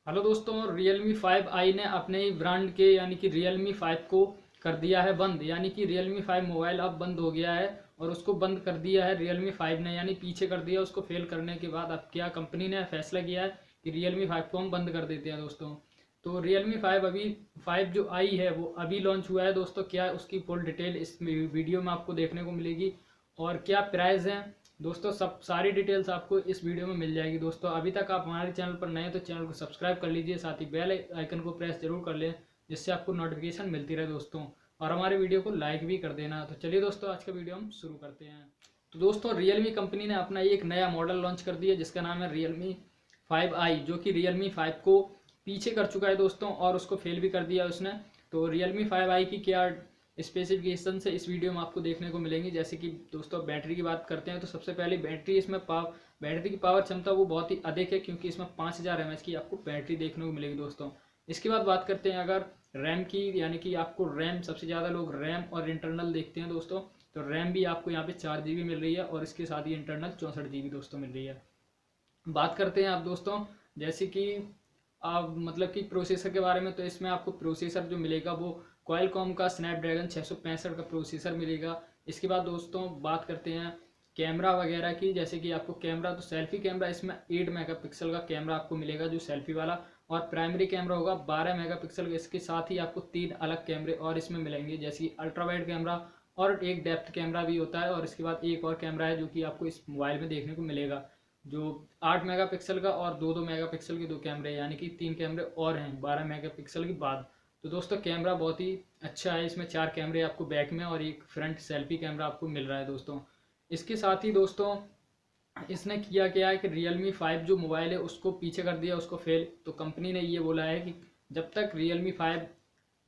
Hello दोस्तों, Realme 5i ने अपने ही ब्रांड के यानी कि Realme 5 को कर दिया है बंद। यानी कि Realme 5 मोबाइल अब बंद हो गया है और उसको बंद कर दिया है Realme 5 ने, यानी पीछे कर दिया उसको फेल करने के बाद। अब क्या कंपनी ने फैसला किया है कि Realme 5 को हम बंद कर देते हैं दोस्तों। तो Realme 5 अभी 5 जो आई है वो अभी लॉन्च हुआ है दोस्तों। क्या उसकी फुल डिटेल इस वीडियो में आपको देखने को मिलेगी और क्या प्राइस है दोस्तों, सब सारी डिटेल्स आपको इस वीडियो में मिल जाएगी दोस्तों। अभी तक आप हमारे चैनल पर नए हैं तो चैनल को सब्सक्राइब कर लीजिए, साथ ही बेल आइकन को प्रेस जरूर कर लें जिससे आपको नोटिफिकेशन मिलती रहे दोस्तों। और हमारे वीडियो को लाइक भी कर देना। तो चलिए दोस्तों, आज का वीडियो हम शुरू करते हैं। तो दोस्तों, रियलमी कंपनी ने अपना एक नया मॉडल लॉन्च कर दिया जिसका नाम है Realme 5i, जो कि Realme 5 को पीछे कर चुका है दोस्तों और उसको फेल भी कर दिया उसने। तो Realme 5i की क्या स्पेसिफिकेशन से इस वीडियो में आपको देखने को मिलेंगी। जैसे कि दोस्तों बैटरी की बात करते हैं तो सबसे पहले बैटरी बैटरी की पावर क्षमता वो बहुत ही अधिक है, क्योंकि इसमें 5000 mAh की आपको बैटरी देखने को मिलेगी दोस्तों। इसके बाद बात करते हैं अगर रैम की, यानी कि आपको रैम, सबसे ज़्यादा लोग रैम और इंटरनल देखते हैं दोस्तों। तो रैम भी आपको यहाँ पे 4 GB मिल रही है और इसके साथ ही इंटरनल 64 GB दोस्तों मिल रही है। बात करते हैं आप दोस्तों, जैसे कि आप मतलब कि प्रोसेसर के बारे में, तो इसमें आपको प्रोसेसर जो मिलेगा वो क्वालकॉम का स्नैपड्रैगन 665 का प्रोसेसर मिलेगा। इसके बाद दोस्तों बात करते हैं कैमरा वगैरह की। जैसे कि आपको कैमरा, तो सेल्फी कैमरा इसमें 8 मेगापिक्सल का कैमरा आपको मिलेगा जो सेल्फी वाला, और प्राइमरी कैमरा होगा 12 मेगापिक्सल का। इसके साथ ही आपको 3 अलग कैमरे और इसमें मिलेंगे, जैसे कि अल्ट्रा वाइड कैमरा और एक डेप्थ कैमरा भी होता है। और इसके बाद एक और कैमरा है जो कि आपको इस मोबाइल में देखने को मिलेगा, जो 8 मेगापिक्सल का और 2-2 मेगापिक्सल के 2 कैमरे, यानी कि 3 कैमरे और हैं 12 मेगापिक्सल के बाद। तो दोस्तों कैमरा बहुत ही अच्छा है, इसमें 4 कैमरे आपको बैक में और एक फ्रंट सेल्फी कैमरा आपको मिल रहा है दोस्तों। इसके साथ ही दोस्तों इसने किया क्या है कि Realme 5 जो मोबाइल है उसको पीछे कर दिया, उसको फेल। तो कंपनी ने ये बोला है कि जब तक Realme 5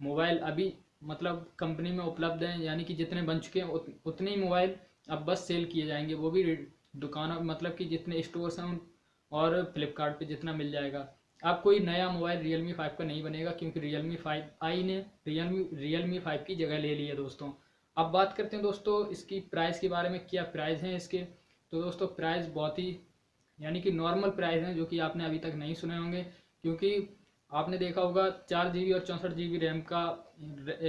मोबाइल अभी मतलब कंपनी में उपलब्ध हैं, यानी कि जितने बन चुके हैं उतने ही मोबाइल अब बस सेल किए जाएंगे, वो भी दुकानों मतलब कि जितने स्टोर्स हैं और फ्लिपकार्ट पे जितना मिल जाएगा। अब कोई नया मोबाइल Realme 5 का नहीं बनेगा, क्योंकि Realme 5i ने Realme 5 की जगह ले ली है दोस्तों। अब बात करते हैं दोस्तों इसकी प्राइस के बारे में, क्या प्राइस हैं इसके। तो दोस्तों प्राइस बहुत ही यानी कि नॉर्मल प्राइस हैं, जो कि आपने अभी तक नहीं सुने होंगे, क्योंकि आपने देखा होगा 4 GB और 64 GB रैम का,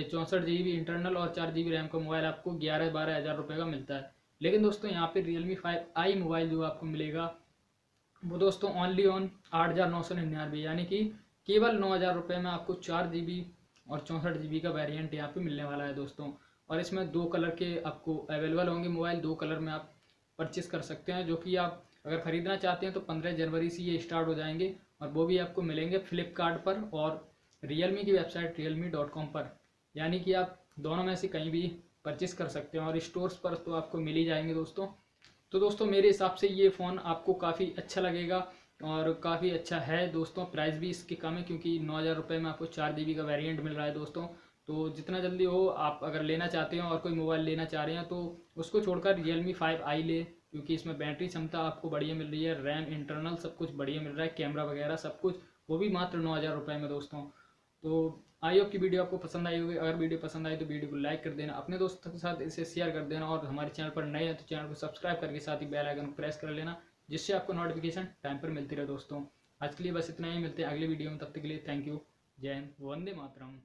64 GB इंटरनल और 4 GB रैम का मोबाइल आपको 11-12 हज़ार रुपये का मिलता है। लेकिन दोस्तों यहाँ पे Realme 5i मोबाइल जो आपको मिलेगा वो दोस्तों ओनली ऑन 8,999, यानी कि केवल 9,000 रुपये में आपको 4 GB और 64 GB का वेरिएंट यहाँ पे मिलने वाला है दोस्तों। और इसमें 2 कलर के आपको अवेलेबल होंगे मोबाइल, 2 कलर में आप परचेस कर सकते हैं, जो कि आप अगर ख़रीदना चाहते हैं तो 15 जनवरी से ये स्टार्ट हो जाएंगे और वो भी आपको मिलेंगे फ्लिपकार्ट पर और Realme की वेबसाइट realme.com पर। यानी कि आप दोनों में से कहीं भी परचेस कर सकते हैं और स्टोर्स पर तो आपको मिल ही जाएंगे दोस्तों। तो दोस्तों मेरे हिसाब से ये फ़ोन आपको काफ़ी अच्छा लगेगा और काफ़ी अच्छा है दोस्तों। प्राइस भी इसकी कम है, क्योंकि 9,000 रुपये में आपको 4 GB का वेरिएंट मिल रहा है दोस्तों। तो जितना जल्दी हो आप अगर लेना चाहते हो और कोई मोबाइल लेना चाह रहे हैं तो उसको छोड़कर Realme 5i ले, क्योंकि इसमें बैटरी क्षमता आपको बढ़िया मिल रही है, रैम इंटरनल सब कुछ बढ़िया मिल रहा है, कैमरा वगैरह सब कुछ, वो भी मात्र 9,000 रुपये में दोस्तों। तो आई होप की वीडियो आपको पसंद आई होगी। अगर वीडियो पसंद आई तो वीडियो को लाइक कर देना, अपने दोस्तों के साथ इसे शेयर कर देना, और हमारे चैनल पर नए हैं तो चैनल को सब्सक्राइब करके साथ ही बेल आइकन को प्रेस कर लेना, जिससे आपको नोटिफिकेशन टाइम पर मिलती रहे दोस्तों। आज के लिए बस इतना ही, मिलते हैं अगली वीडियो में, तब तक के लिए थैंक यू। जय हिंद, वंदे मातरम।